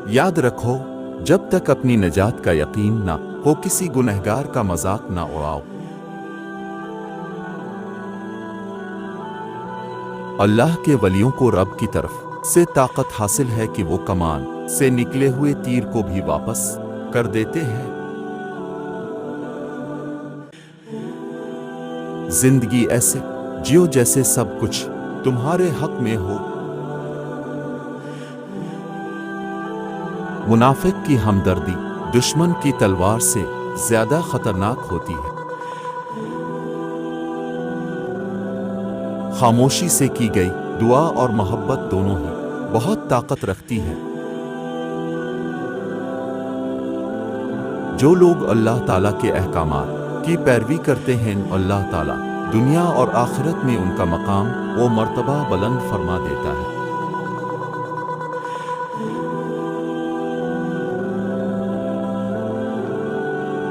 یاد رکھو، جب تک اپنی نجات کا یقین نہ ہو کسی گنہگار کا مذاق نہ اڑاؤ۔ اللہ کے ولیوں کو رب کی طرف سے طاقت حاصل ہے کہ وہ کمان سے نکلے ہوئے تیر کو بھی واپس کر دیتے ہیں۔ زندگی ایسے جیو جیسے سب کچھ تمہارے حق میں ہو۔ منافق کی ہمدردی دشمن کی تلوار سے زیادہ خطرناک ہوتی ہے۔ خاموشی سے کی گئی دعا اور محبت دونوں ہی بہت طاقت رکھتی ہیں۔ جو لوگ اللہ تعالیٰ کے احکامات کی پیروی کرتے ہیں، اللہ تعالیٰ دنیا اور آخرت میں ان کا مقام و مرتبہ بلند فرما دیتا ہے۔